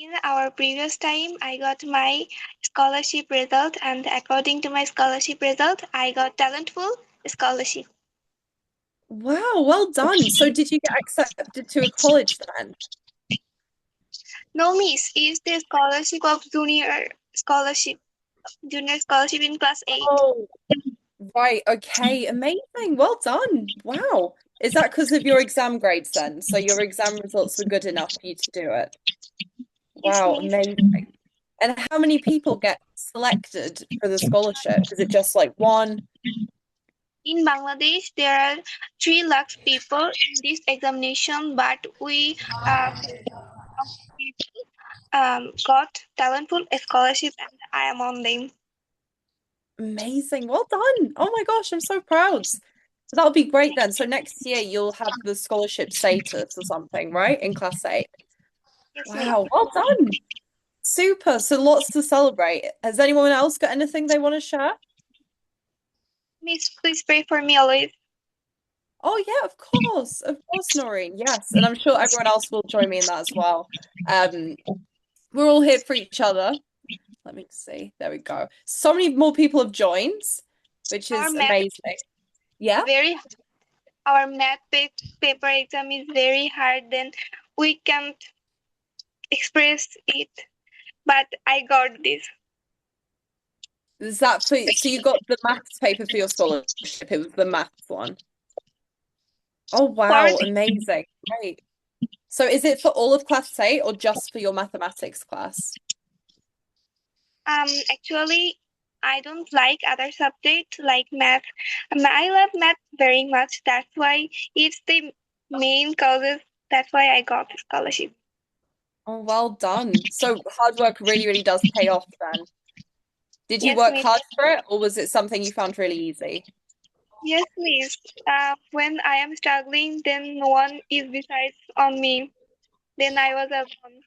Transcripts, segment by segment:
In our previous time, I got my scholarship result, and according to my scholarship result, I got talentful scholarship. Wow, well done. So did you get accepted to a college then? No, miss, is the scholarship of junior scholarship in class 8. Oh, right. Okay. Amazing. Well done. Wow. Is that because of your exam grades then? So your exam results were good enough for you to do it? Yes, Wow, miss. amazing. And how many people get selected for the scholarship? Is it just like one? In Bangladesh, there are 3 lakhs people in this examination, but we got talentful scholarship, and I am on them. Amazing. Well done. Oh my gosh, I'm so proud. So that'll be great then. So next year you'll have the scholarship status or something, right? In class 8. Yes, miss. Wow, well done. Super. So lots to celebrate. Has anyone else got anything they want to share? Miss, please pray for me always. Oh yeah, of course, Noreen. Yes, and I'm sure everyone else will join me in that as well. Um, we're all here for each other. Let me see. There we go. So many more people have joined, which Our is math amazing. Yeah. very our paper exam is very hard. Then we can't express it, but I got this. Is that for so you got the maths paper for your scholarship? It was the maths one. Oh For wow, amazing. Great. So is it for all of class 8 or just for your mathematics class? actually, I don't like other subjects like math. I love math very much. That's why it's the main causes. That's why I got the scholarship. Oh, well done. So hard work really, really does pay off then. Did you Yes, work miss. hard for it or was it something you found really easy? Yes, miss. When I am struggling, then no one is besides on me. Then I was alone.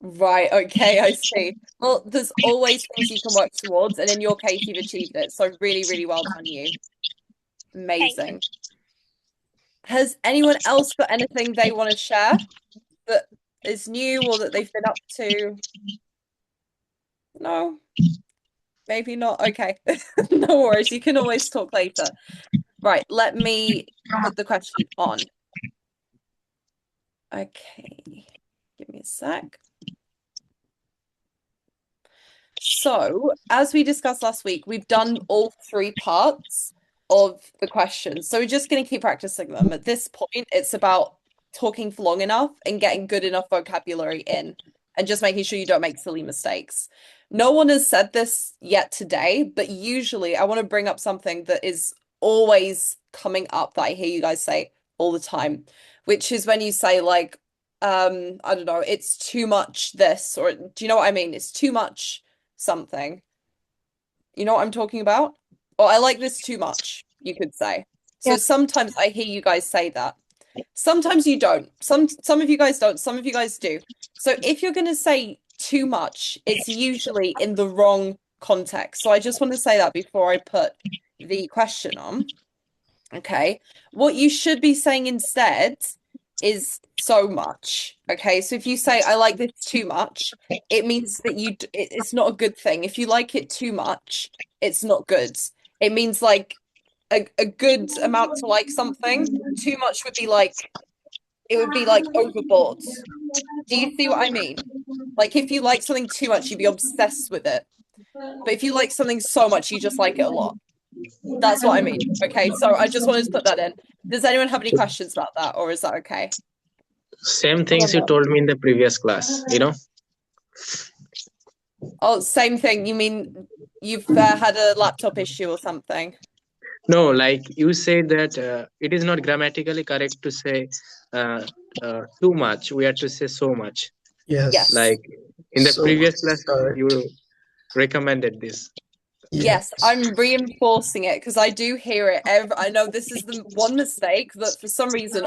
Right, okay, I see. Well, there's always things you can work towards, and in your case, you've achieved it. So really, really well done, you. Thank Amazing. Has anyone else got anything they want to share that is new or that they've been up to? No, maybe not. Okay. No worries. You can always talk later. Right, let me put the question on. Okay. Give me a sec. So, as we discussed last week, we've done all 3 parts of the questions. So we're just going to keep practicing them. At this point, it's about talking for long enough and getting good enough vocabulary in and just making sure you don't make silly mistakes. No one has said this yet today, but usually I want to bring up something that is always coming up that I hear you guys say all the time, which is when you say like, I don't know, it's too much this, or do you know what I mean? It's too much something. You know what I'm talking about? Or I like this too much, you could say. you. So sometimes I hear you guys say that. Sometimes you don't. Some of you guys don't, some of you guys do. So if you're going to say too much, it's usually in the wrong context. So I just want to say that before I put the question on. Okay. What you should be saying instead is so much. Okay. So if you say, I like this too much, it means that it's not a good thing. If you like it too much, it's not good. It means like a good amount to like something. Too much would be like, it would be like overboard. Do you see what I mean? Like if you like something too much, you'd be obsessed with it. But if you like something so much, you just like it a lot. That's what I mean. Okay, so I just wanted to put that in. Does anyone have any questions about that, or is that okay? Same things you told me in the previous class. Oh, same thing. You mean you've had a laptop issue or something? No, like you said that it is not grammatically correct to say uh, too much. We have to say so much. Yes. Like Yes. in the So previous much class, correct. you recommended this. Yes, Yes. I'm reinforcing it because I do hear it. I know this is the one mistake that for some reason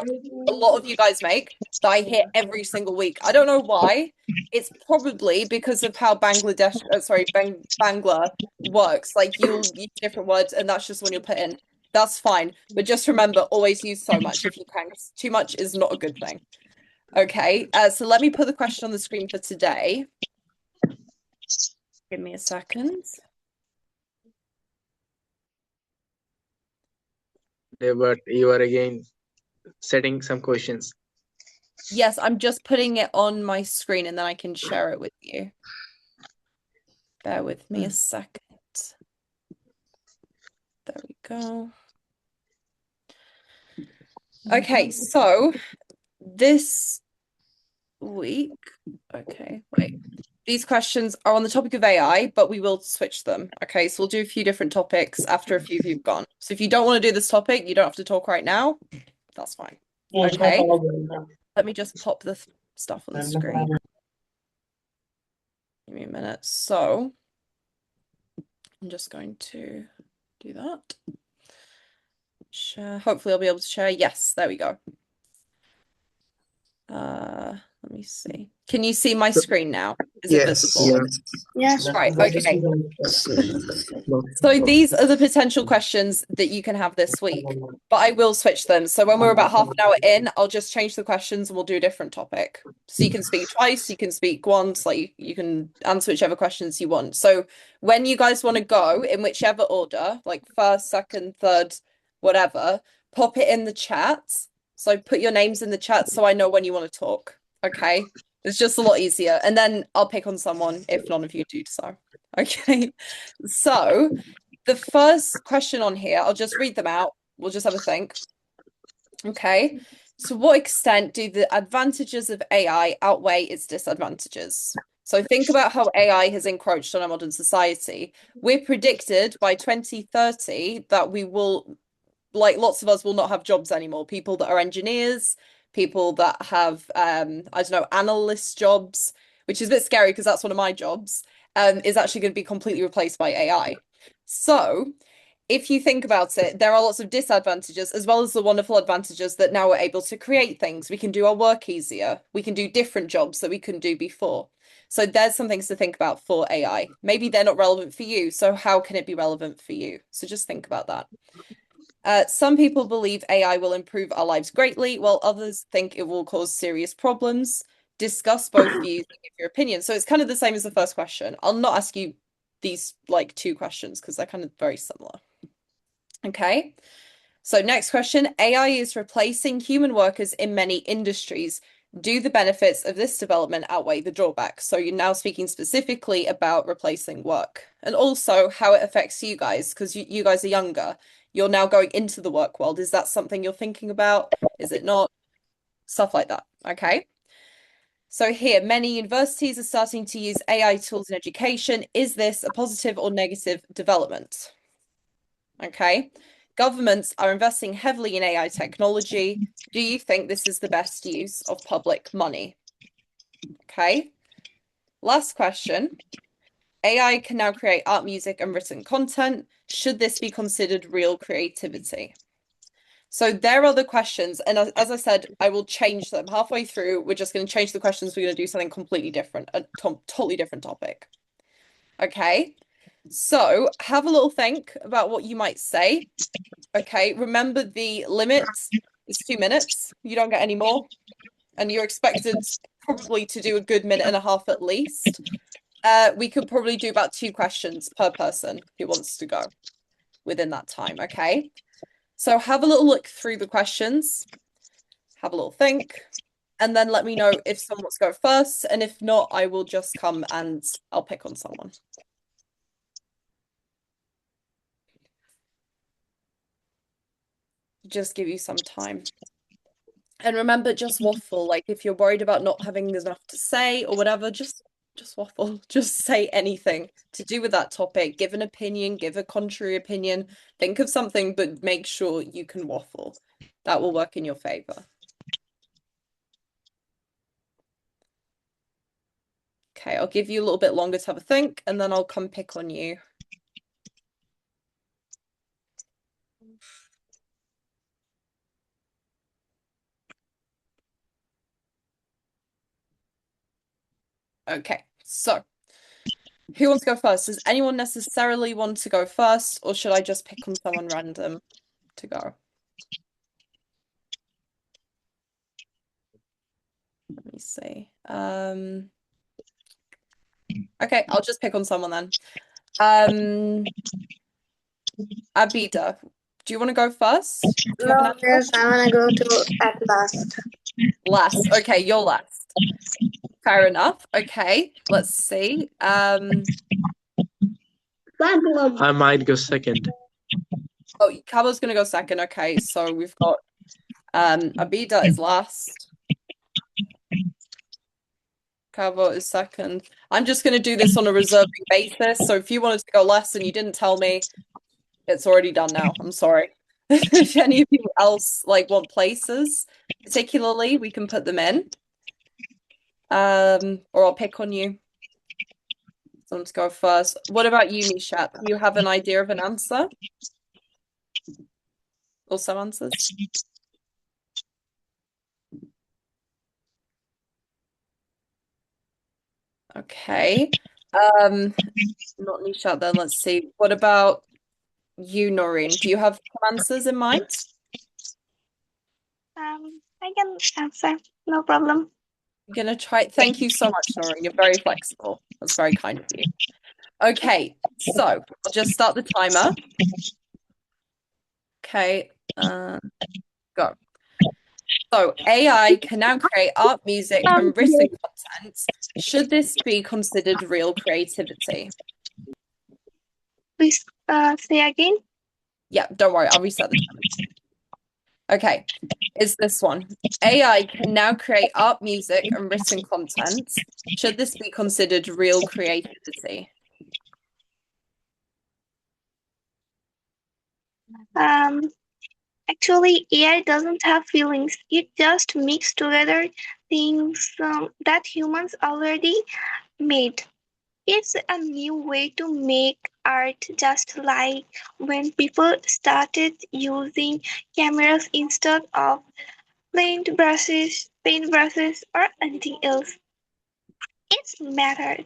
a lot of you guys make that I hear every single week. I don't know why. It's probably because of how Bangla works. Like you'll use different words and that's just when you'll put in. That's fine. But just remember, always use so much if you can. 'Cause too much is not a good thing. Okay, so let me put the question on the screen for today. Give me a second. Yeah, but you are again setting some questions. Yes, I'm just putting it on my screen and then I can share it with you. Bear with me a second. There we go. Okay, so this week, okay, wait. These questions are on the topic of AI, but we will switch them. Okay, so we'll do a few different topics after a few of you've gone. So if you don't want to do this topic, you don't have to talk right now. That's fine. Okay, let me just pop the stuff on the screen. Give me a minute. So I'm just going to do that. Share. Hopefully I'll be able to share. Yes, there we go. Let me see. Can you see my screen now? Is it visible? Yes. Right, okay. So these are the potential questions that you can have this week, but I will switch them. So when we're about half an hour in, I'll just change the questions and we'll do a different topic. So you can speak twice, you can speak once, like you can answer whichever questions you want. So when you guys want to go in whichever order, like first, second, third, whatever, pop it in the chat. So put your names in the chat so I know when you want to talk. Okay. It's just a lot easier. And then I'll pick on someone if none of you do so. Okay. So the first question on here, I'll just read them out. We'll just have a think. Okay. To what extent do the advantages of AI outweigh its disadvantages? So think about how AI has encroached on our modern society. We're predicted by 2030 that we will, like lots of us will not have jobs anymore. People that are engineers, people that have I don't know, analyst jobs, which is a bit scary because that's one of my jobs, is actually going to be completely replaced by AI. So if you think about it, there are lots of disadvantages as well as the wonderful advantages that now we're able to create things. We can do our work easier. We can do different jobs that we couldn't do before. So there's some things to think about for AI. Maybe they're not relevant for you. So how can it be relevant for you? So just think about that. Some people believe AI will improve our lives greatly, while others think it will cause serious problems. Discuss both views and give your opinion. So it's kind of the same as the first question. I'll not ask you these like two questions because they're kind of very similar. Okay. So next question, AI is replacing human workers in many industries. Do the benefits of this development outweigh the drawbacks? So you're now speaking specifically about replacing work and also how it affects you guys because you guys are younger. You're now going into the work world. Is that something you're thinking about? Is it not? Stuff like that. Okay. So here, many universities are starting to use AI tools in education. Is this a positive or negative development? Okay. Governments are investing heavily in AI technology. Do you think this is the best use of public money? Okay. Last question. AI can now create art, music, and written content. Should this be considered real creativity? So there are the questions. And as I said, I will change them halfway through. We're just going to change the questions. We're going to do something completely different, a totally different topic. Okay. So have a little think about what you might say. Okay. Remember the limit is 2 minutes. You don't get any more. And you're expected probably to do a good minute and a half at least. We could probably do about 2 questions per person who wants to go within that time. Okay. So have a little look through the questions, have a little think, and then let me know if someone wants to go first. And if not, I will just come and I'll pick on someone. Just give you some time. And remember, just waffle. Like if you're worried about not having enough to say or whatever, just waffle. Just say anything to do with that topic. Give an opinion, give a contrary opinion. Think of something, but make sure you can waffle. That will work in your favor. Okay, I'll give you a little bit longer to have a think, and then I'll come pick on you. Okay, so who wants to go first? Does anyone necessarily want to go first, or should I just pick on someone random to go? me see. Okay, I'll just pick on someone then. Abida, do you want to go first? Do you have an No, answer? yes, I wanna go to at last. Last. Okay, you're last. Fair enough. Okay, let's see. I might go second. Oh, Cabo's gonna go second. Okay, so we've got Abida is last. Cabo is second. I'm just gonna do this on a reserving basis. So if you wanted to go last and you didn't tell me, it's already done now. I'm sorry. If any of you else want places, particularly, we can put them in. Or I'll pick on you. So let's go first. What about you, Nishat? Do you have an idea of an answer? Or some answers? Okay. Not Nishat then. Let's see. What about you, Noreen? Do you have some answers in mind? I can answer, no problem. I'm gonna try. Thank you so much, Noreen. You're very flexible. That's very kind of you. Okay, so I'll just start the timer. Okay, go. So AI can now create art, music, and written content. Should this be considered real creativity? Please say again. Yeah, don't worry, I'll reset the timer. Okay, it's this one. AI can now create art, music, and written content. Should this be considered real creativity? Actually, AI doesn't have feelings. It just mixes together things that humans already made. It's a new way to make art, just like when people started using cameras instead of paintbrushes, or anything else. It's mattered.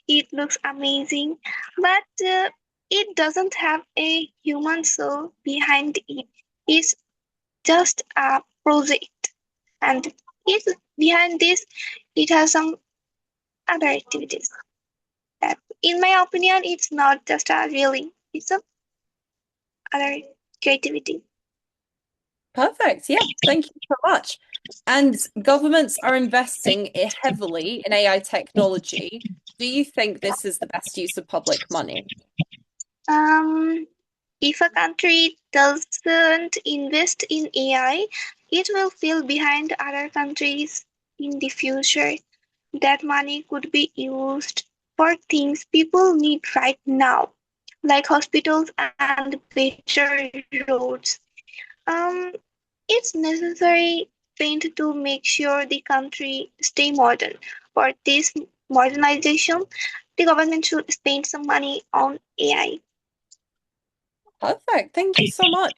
It looks amazing, but it doesn't have a human soul behind it. It's just a project, and it's behind this. It has some other activities. That, in my opinion, it's not just a really. It's a other creativity. Perfect. Yeah, thank you so much. And governments are investing heavily in AI technology. Do you think this is the best use of public money? If a country doesn't invest in AI, it will fall behind other countries in the future. That money could be used for things people need right now, like hospitals and better roads. Um, it's necessary spend to make sure the country stay modern. For this modernization, the government should spend some money on AI. Perfect. Thank you so much.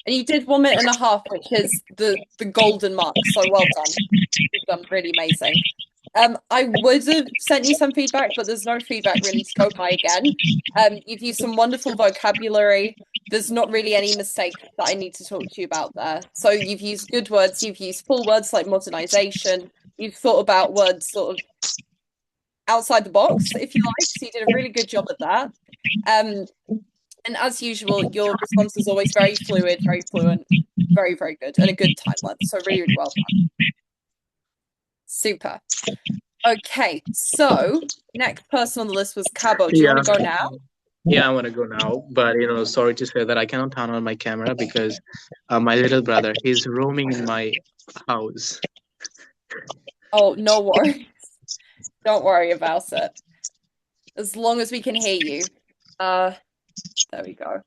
And you did 1 minute and a half, which is the golden mark. So well done. You've done really amazing. I would have sent you some feedback, but there's no feedback really to go by again. You've used some wonderful vocabulary. There's not really any mistakes that I need to talk to you about there. So you've used good words, you've used full words like modernization, you've thought about words sort of outside the box, if you like. So you did a really good job at that. And as usual, your response is always very fluid, very fluent, very, very good, and a good time length. So really, really well done. Super. Okay, so next person on the list was Cabo. Do you want to go now? Yeah, I want to go now, but sorry to say that I cannot turn on my camera because my little brother, he's roaming in my house. Oh, no worries. Don't worry about it. As long as we can hear you. There we go.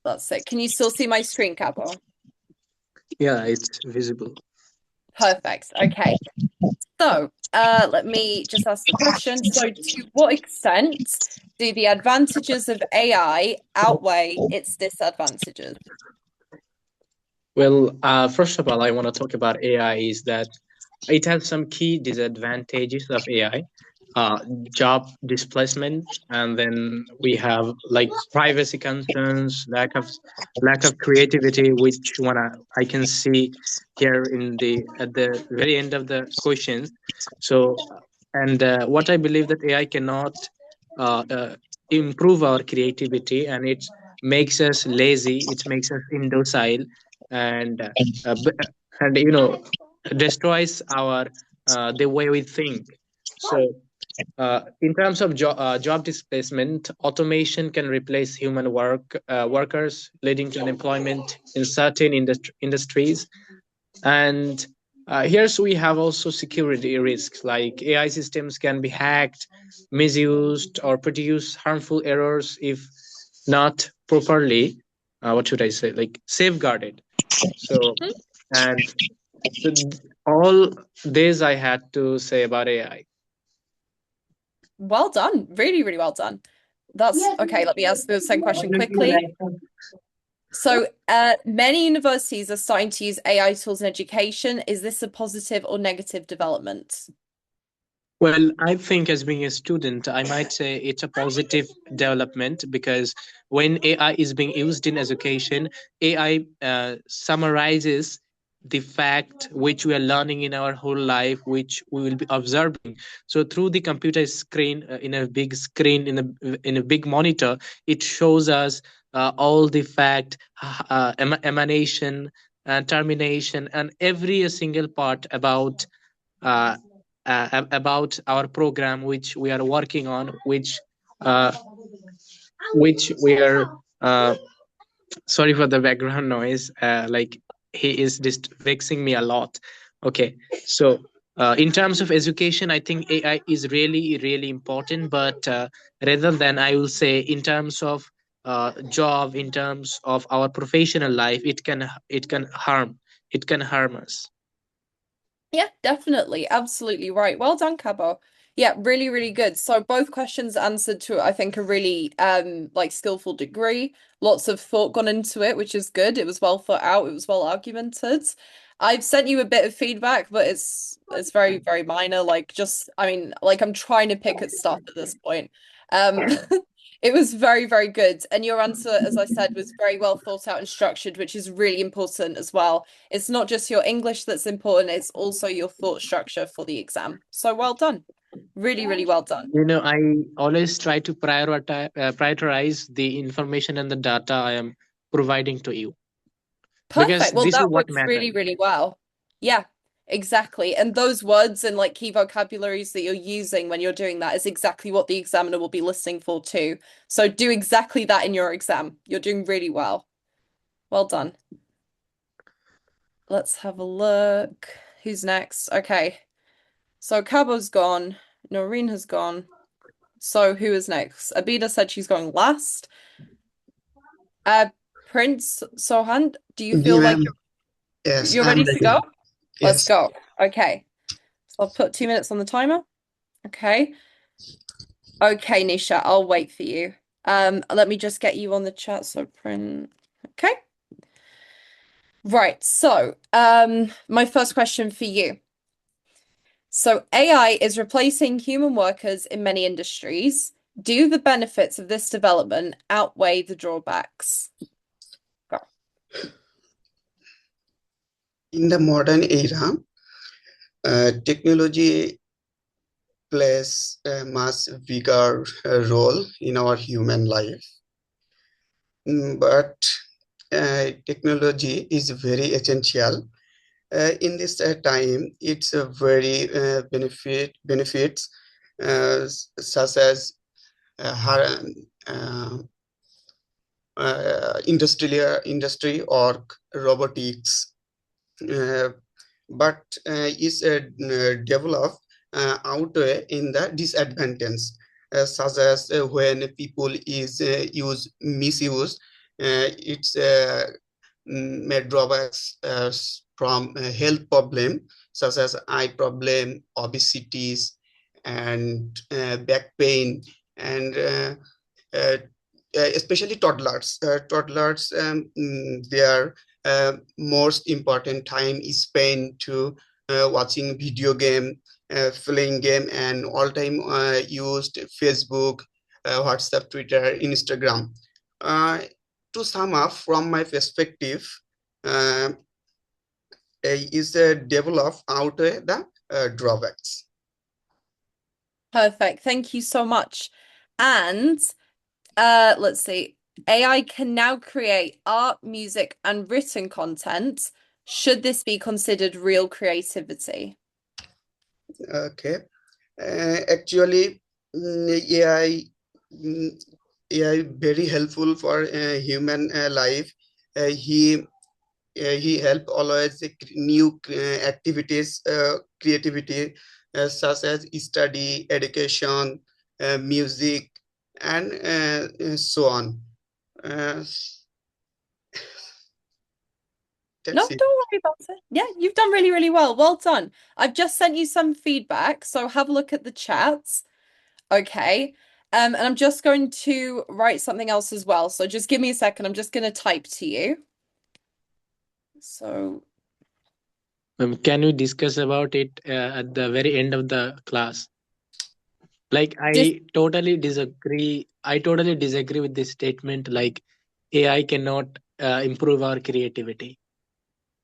That's it. Can you still see my screen, Cabo? Yeah, it's visible. Perfect. Okay. So let me just ask the question. So to what extent do the advantages of AI outweigh its disadvantages? Well, first of all, I want to talk about AI is that it has some key disadvantages of AI. job displacement, and then we have like privacy concerns, lack of creativity, which I can see here in the at the very end of the questions. So, and what I believe that AI cannot uh, uh, improve our creativity, and it makes us lazy, it makes us indocile, and uh, b- and destroys our the way we think. So in terms of job displacement, automation can replace human workers, leading to unemployment in certain industries. And here's we have also security risks, like AI systems can be hacked, misused, or produce harmful errors if not properly, what should I say, like safeguarded. So, and so all this I had to say about AI. Well done. Really, really well done. That's okay. Let me ask the second question quickly. So, many universities are starting to use AI tools in education. Is this a positive or negative development? Well, I think as being a student, I might say it's a positive development, because when AI is being used in education, AI summarizes the fact which we are learning in our whole life, which we will be observing. So through the computer screen, in a big screen, in a big monitor, it shows us all the fact, emanation and termination, and every single part uh, about our program which we are working on, uh, which we are sorry for the background noise, like he is just vexing me a lot. Okay, so in terms of education, I think AI is really really important, but rather than, I will say, in terms of job, in terms of our professional life, it can harm us. Yeah, definitely. Absolutely right. Well done, Cabo. Yeah, really, really good. So both questions answered to, I think, a really like skillful degree. Lots of thought gone into it, which is good. It was well thought out, it was well argumented. I've sent you a bit of feedback, but it's very, very minor. Like just I mean, like I'm trying to pick at stuff at this point. Um it was very, very good. And your answer, as I said, was very well thought out and structured, which is really important as well. It's not just your English that's important, it's also your thought structure for the exam. So well done. Really, really well done. I always try to prioritize the information and the data I am providing to you, because Perfect. Well, this is that what works matters. really, really well. Yeah, exactly. And those words and like key vocabularies that you're using when you're doing that is exactly what the examiner will be listening for too. So do exactly that in your exam. You're doing really well. Well done. Let's have a look. Who's next? Okay. So Cabo's gone. Noreen has gone. So who is next? Abida said she's going last. Prince Sohan, do you जी feel like ma'am yes you're I'm ready to ready. go? Let's Yes. go. Okay. So I'll put 2 minutes on the timer. Okay. Okay, Nisha, I'll wait for you. Let me just get you on the chat. So print. Okay. Right. So, my first question for you. So AI is replacing human workers in many industries. Do the benefits of this development outweigh the drawbacks? Go. In the modern era, technology plays a much bigger role in our human life. But technology is very essential. In this time, it's a very benefits such as industry or robotics, but is developed outweigh in the disadvantage, such as when people is misuse, it's may drawbacks from health problem such as eye problem, obesities, and back pain, and especially toddlers. Their most important time is spent to watching video game, playing game, and all time used Facebook, WhatsApp, Twitter, Instagram. To sum up, from my perspective, uh, is develop outweigh the drawbacks. Perfect. Thank you so much. And let's see. AI can now create art, music, and written content. Should this be considered real creativity? Okay. Actually, AI, AI very helpful for human life. He help always new activities, creativity, such as study, education, music, and so on. Uh, No, that's it. don't worry about it. Yeah, you've done really, really well. Well done. I've just sent you some feedback, so have a look at the chats. Okay. And I'm just going to write something else as well. So just give me a second. I'm just going to type to you. So Can we discuss about it at the very end of the class? Like, Dis- I totally disagree. I totally disagree with this statement. Like, AI cannot improve our creativity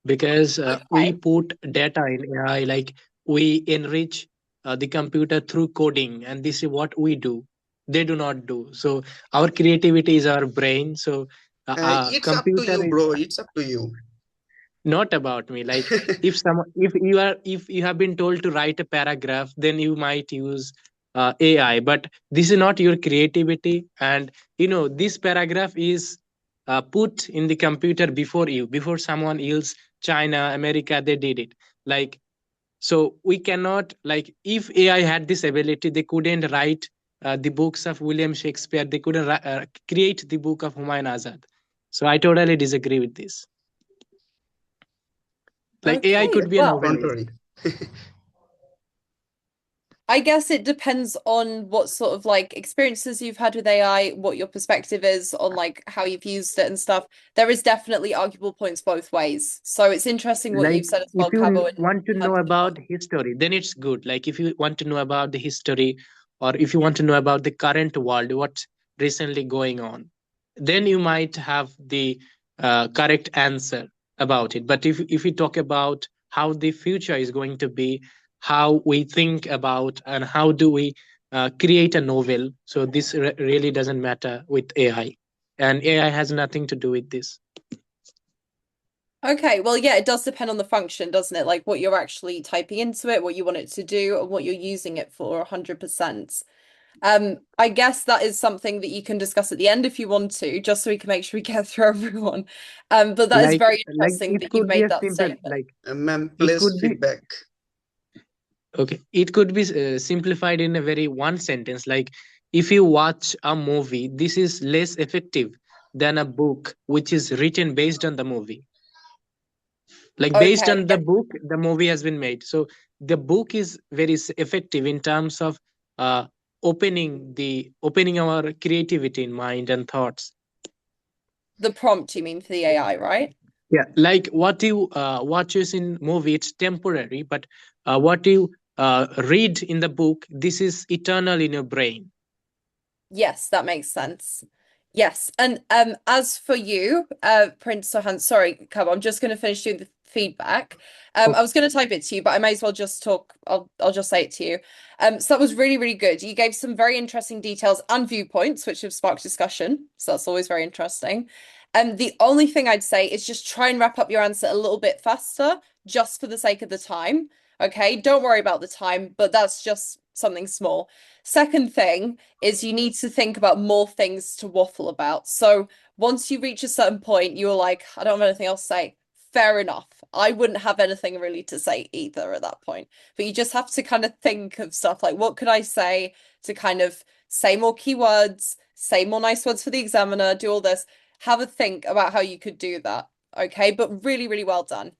because we okay. put data in AI. Like, we enrich the computer through coding, and this is what we do. They do not do. So our creativity is our brain. So It's up to computer you, is bro. It's up to you. not about me. Like, if you have been told to write a paragraph, then you might use AI, but this is not your creativity. And this paragraph is put in the computer before you, before someone else, China, America, they did it. Like, so we cannot, like, if AI had this ability, they couldn't write the books of William Shakespeare, they couldn't create the book of Humayun Azad. So I totally disagree with this. Like, AI Okay. could be a Well, Don't novelist. worry. I guess it depends on what sort of like experiences you've had with AI, what your perspective is on like how you've used it and stuff. There is definitely arguable points both ways. So it's interesting what Like, you've said as if well, you Cabo, and want to how know to about history, then it's good. Like, if you want to know about the history, or if you want to know about the current world, what's recently going on, then you might have the correct answer about it. But if we talk about how the future is going to be, how we think about, and how do we create a novel, so this really doesn't matter with AI, and AI has nothing to do with this. Okay, well, yeah, it does depend on the function, doesn't it? Like what you're actually typing into it, what you want it to do, and what you're using it for 100%. I guess that is something that you can discuss at the end if you want to, just so we can make sure we get through everyone. But that is very Like interesting it that you've could be made a that simple, statement. like, Ma'am, it please could be feedback. okay, it could be simplified in a very one sentence. Like, if you watch a movie, this is less effective than a book which is written based on the movie. Like, based Okay, on the book, the movie has been made. So the book is very effective in terms of uh, opening our creativity in mind and thoughts. the prompt you mean for the AI, right? Yeah, like what you watches in movie, it's temporary, but what you read in the book, this is eternal in your brain. Yes, that makes sense. Yes, and as for you, Prince Sohan, sorry, Cabo, I'm just going to finish doing the feedback. I was going to type it to you, but I may as well just talk. I'll just say it to you. So that was really, really good. You gave some very interesting details and viewpoints, which have sparked discussion. So that's always very interesting. The only thing I'd say is just try and wrap up your answer a little bit faster, just for the sake of the time. Okay, don't worry about the time, but that's just something small. Second thing is you need to think about more things to waffle about. So once you reach a certain point, you're like, I don't have anything else to say. Fair enough. I wouldn't have anything really to say either at that point. But you just have to kind of think of stuff like, what could I say to kind of say more keywords, say more nice words for the examiner, do all this. Have a think about how you could do that. Okay. But really, really well done.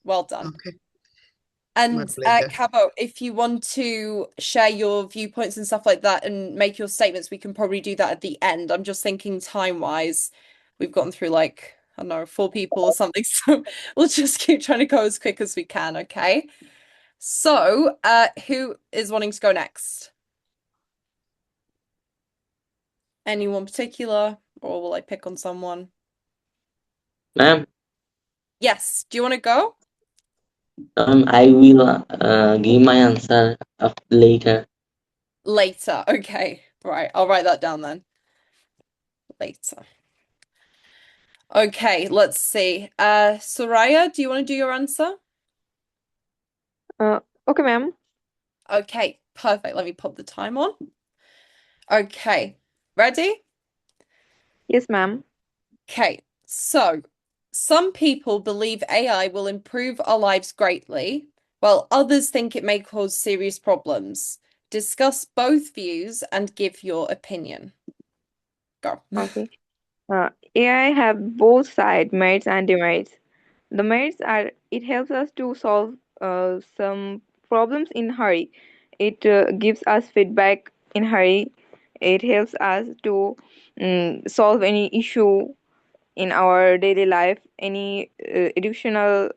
Well done. Okay, my And pleasure. Cabo, if you want to share your viewpoints and stuff like that and make your statements, we can probably do that at the end. I'm just thinking time-wise, we've gotten through like, I don't know, 4 people or something. So we'll just keep trying to go as quick as we can, okay? So, who is wanting to go next? Anyone particular, or will I pick on someone? Ma'am, Yes, do you want to go? I will give my answer later. Later. Okay. Right. I'll write that down then. Later. Okay, let's see. Soraya, do you want to do your answer? Okay, ma'am. Okay, perfect. Let me pop the time on. Okay, ready? Yes, ma'am. Okay, so some people believe AI will improve our lives greatly, while others think it may cause serious problems. Discuss both views and give your opinion. Go. Okay. AI have both side merits and demerits. The merits are it helps us to solve some problems in hurry. It gives us feedback in hurry. It helps us to solve any issue in our daily life, any educational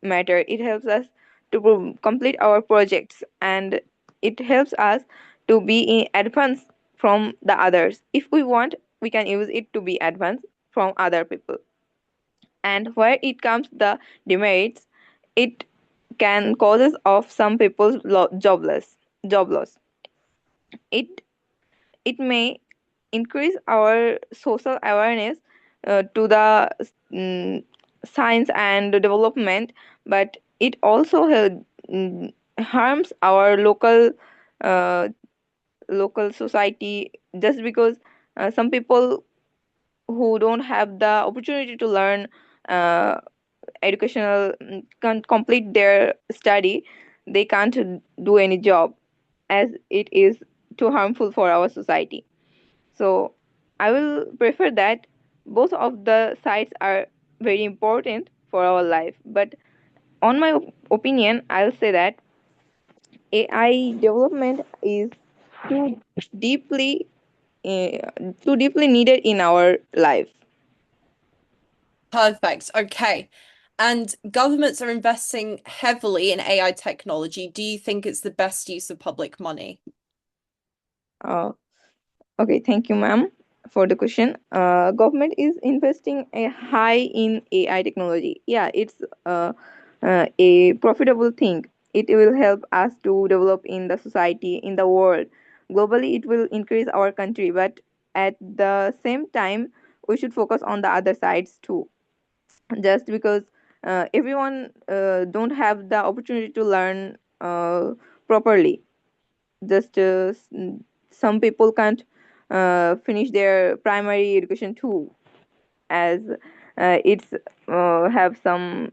matter. It helps us to complete our projects, and it helps us to be in advance from the others. If we want, we can use it to be advanced from other people. And where it comes the demerits, it can causes of some people's job loss. It it may increase our social awareness to the mm, science and development, but it also harms our uh, local society, just because some people who don't have the opportunity to learn uh, educational can't complete their study, they can't do any job, as it is too harmful for our society. So I will prefer that both of the sides are very important for our life. But on my opinion, I'll say that AI development is too deeply too deeply needed in our life. Perfect. Okay. And governments are investing heavily in AI technology. Do you think it's the best use of public money? Okay, thank you, ma'am, for the question. Government is investing a high in AI technology. Yeah, it's a profitable thing. It will help us to develop in the society, in the world. Globally, it will increase our country, but at the same time, we should focus on the other sides too. Just because everyone don't have the opportunity to learn properly, just some people can't finish their primary education too, as it's have some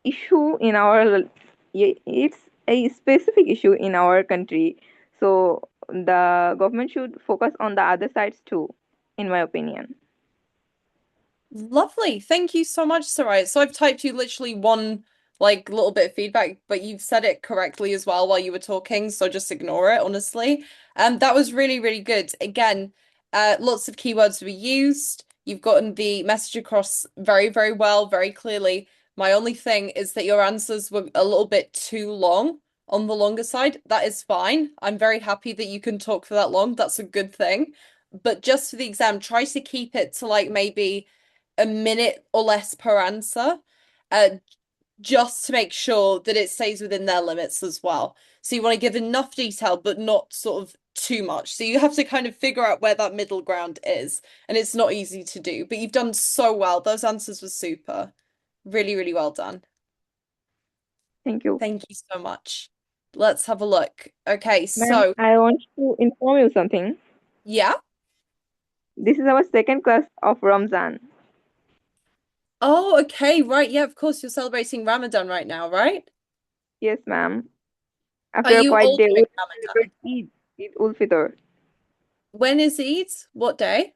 issue in our it's a specific issue in our country. So the government should focus on the other sides too, in my opinion. Lovely. Thank you so much, Soraya. So I've typed you literally one like little bit of feedback, but you've said it correctly as well while you were talking, so just ignore it, honestly. That was really, really good. Again, lots of keywords were used. You've gotten the message across very, very well, very clearly. My only thing is that your answers were a little bit too long, on the longer side. That is fine. I'm very happy that you can talk for that long. That's a good thing. But just for the exam, try to keep it to like maybe a minute or less per answer, uh, just to make sure that it stays within their limits as well. So you want to give enough detail, but not sort of too much. So you have to kind of figure out where that middle ground is, and it's not easy to do, but you've done so well. Those answers were super. Really, really well done. Thank you. Thank you so much. Let's have a look. Okay, Ma'am, so I want to inform you something. yeah. This is our second class of Ramzan. Oh, okay, right. Yeah, of course, you're celebrating Ramadan right now, right? Yes, ma'am. Are After a you quiet day, altering we Ramadan? celebrate Eid ul Fitr. When is Eid? What day?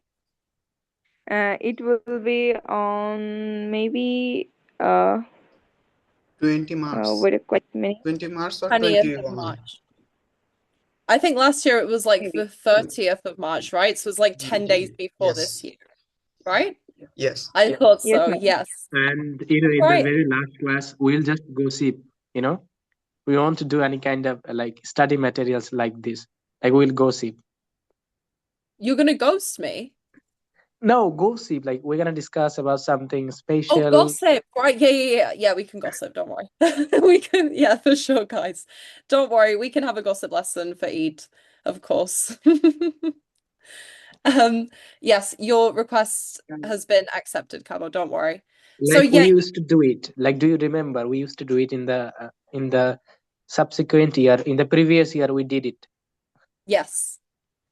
It will be on maybe 20 March. wait a quick minute. 20 March or 20th of 21? March. I think last year it was like Maybe. the 30th of March, right? So it was like 10 days before Yes. this year, right? Yes. I thought Yes, so, ma'am. yes. And in the Right. very last class, we'll just gossip, you know? we want to do any kind of like study materials like this. Like we'll gossip. You're gonna ghost me? No, gossip. Like we're gonna discuss about something Oh, special. gossip. Right. Yeah, we can gossip, don't worry. We can, yeah, for sure, guys. Don't worry, we can have a gossip lesson for Eid, of course. Yes, your request has been accepted, Cabo, don't worry. So Like yeah, we used to do it. Like, do you remember? We used to do it in the subsequent year. In the previous year, we did it. yes.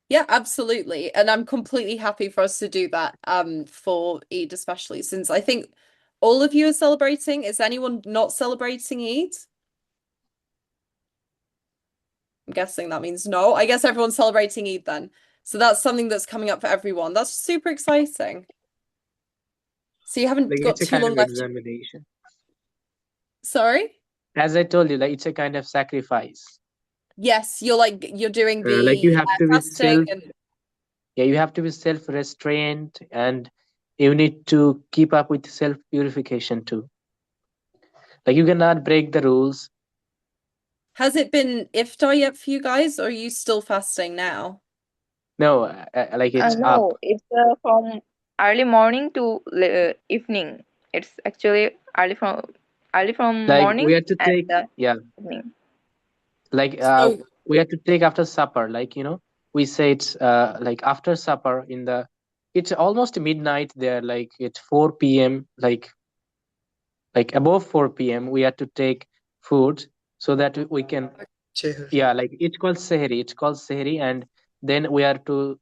Yeah, absolutely. And I'm completely happy for us to do that for Eid, especially since I think all of you are celebrating. Is anyone not celebrating Eid? I'm guessing that means no. I guess everyone's celebrating Eid then. So that's something that's coming up for everyone. That's super exciting. So you haven't Like got it's a too kind long of left. examination. Sorry? As I told you, like it's a kind of sacrifice. Yes, you're doing Like you the have to be fasting and you have to be self-restrained, and you need to keep up with self-purification too. Like you cannot break the rules. has it been iftar yet for you guys, or are you still fasting now? No, like it's up. No, it's from early morning to evening. It's actually early from Like morning we have to and take, yeah, evening. like So we have to take after supper. Like we say it's like after supper it's almost midnight there. Like it's 4 p.m. Like above 4 p.m. we have to take food so that we can, Cheer. yeah, like it's called sehri. It's called sehri, and then we have to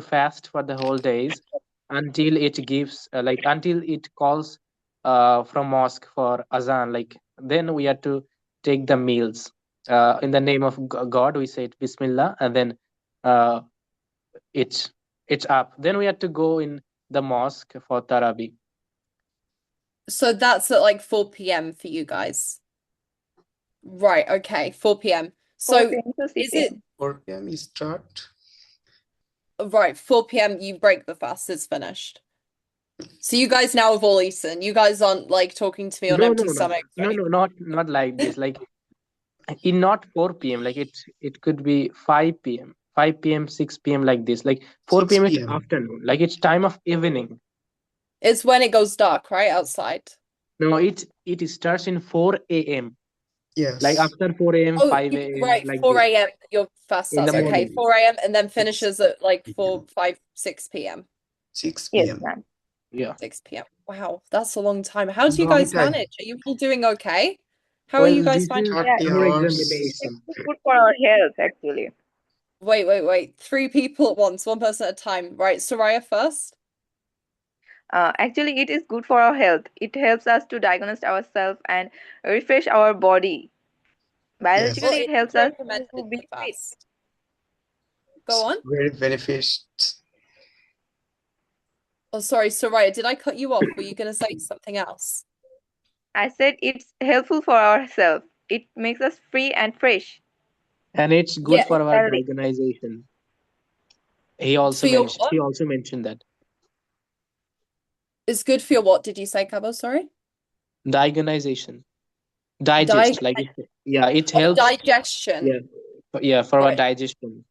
fast for the whole days until it gives until it calls from mosque for azan. Like then we have to take the meals in the name of God. We say it Bismillah, and then uh, it's up. Then we have to go in the mosque for Tarabi. so that's at like 4 p.m. for you guys. Right, okay, 4 p.m. 4 So p.m. to 6 is it 4 p.m. you start. right, 4 p.m. you break the fast, it's finished. So you guys now have all eaten. You guys aren't like talking to me on No, empty no, no, stomachs or no, anything. no, not like this. Like in not 4 p.m. Like it could be 5 p.m. 5 p.m. 6 p.m. like this. Like 4 6 p.m. it's p.m. afternoon. Like it's time of evening. It's when it goes dark, right? Outside. No, it starts in 4 a.m. Yes. Like after 4 a.m., Oh, 5 a.m. right, like 4 this a.m. your fast in the starts. Okay, morning. 4 a.m. and then 6 finishes at like 4, p.m. 5, 6 p.m. 6 Yes, p.m. ma'am. Yeah. 6 p.m. Wow, that's a long time. How do you Long guys time. manage? Are you all doing okay? How are Well, you guys this finding? is Yeah, 30 our hours. examination. it's good for our health actually. Wait. 3 people at once, one person at a time. Right, Soraya first. Actually, it is good for our health. It helps us to diagnose ourselves and refresh our body. Yes. Well, Biologically, it it helps is us recommended to be to fit. fast. Go on. Very beneficial. Oh, sorry, Soraya, did I cut you off? Were you going to say something else? I said it's helpful for ourselves. It makes us free and fresh. And it's good Yeah, for our Healthy. diagonization. He for also your mentioned what? she also mentioned that. It's good for your what, did you say, Cabo? Sorry? Diagonization. Digest. Like it Oh, helps. digestion. Yeah, for our Right. digestion.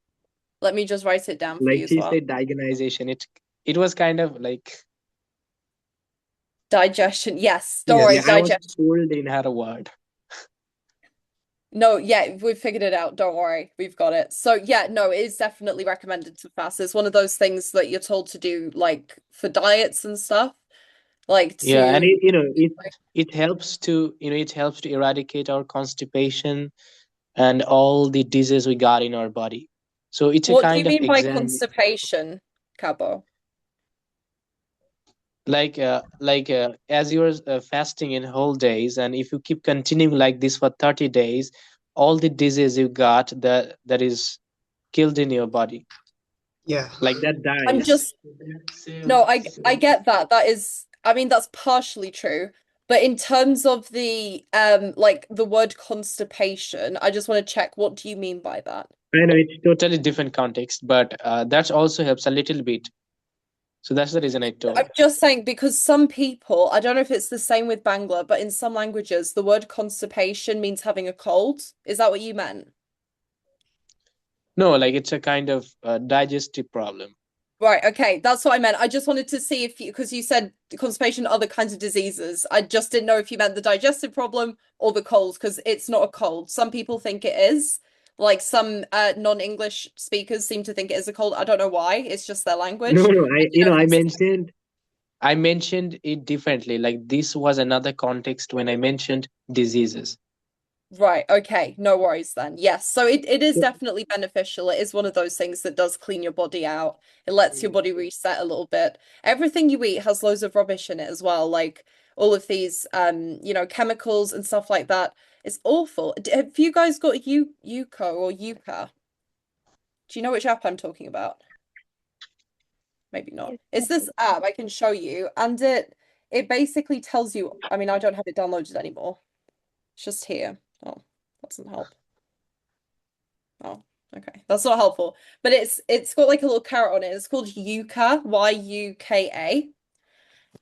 Let me just write it down for Like you as she well. said diagonization. It was kind of like Digestion. Yes, don't worry, yeah, I was digestion. schooled in her word. No, yeah, we've figured it out. Don't worry, we've got it. So yeah, no, it is definitely recommended to fast. It's one of those things that you're told to do, like for diets and stuff, like Yeah, and to it helps to eradicate our constipation and all the diseases we got in our body. So it's a What do you kind of mean by exam, constipation, Cabo? like as you're fasting in whole days, and if you keep continuing like this for 30 days, all the disease you got that is killed in your body, Yeah. like that dies. I'm just no, I get that. That is, I mean, that's partially true. But in terms of the like the word constipation, I just want to check, what do you mean by that? I know it's totally different context, but that also helps a little bit. So that's the reason I told. I'm just saying because some people, I don't know if it's the same with Bangla, but in some languages, the word constipation means having a cold. Is that what you meant? No, like it's a kind of digestive problem. Right, okay, that's what I meant. I just wanted to see if you, because you said constipation, other kinds of diseases. I just didn't know if you meant the digestive problem or the cold, because it's not a cold. Some people think it is. Like some non-English speakers seem to think it is a cold. I don't know why. It's just their language. No, But, you know, I mentioned it differently. Like this was another context when I mentioned diseases. right, okay, no worries then. Yes, so it is definitely beneficial. It is one of those things that does clean your body out. It lets your body reset a little bit. Everything you eat has loads of rubbish in it as well, like all of these you know, chemicals and stuff like that. It's awful. Have you guys got Yuko or Yuka? Do you know which app I'm talking about? Maybe not. It's this app I can show you, and it basically tells you, I mean, I don't have it downloaded anymore. It's just here. Oh, that doesn't help. Oh, okay. That's not helpful. But it's got like a little carrot on it. It's called Yuka, Yuka.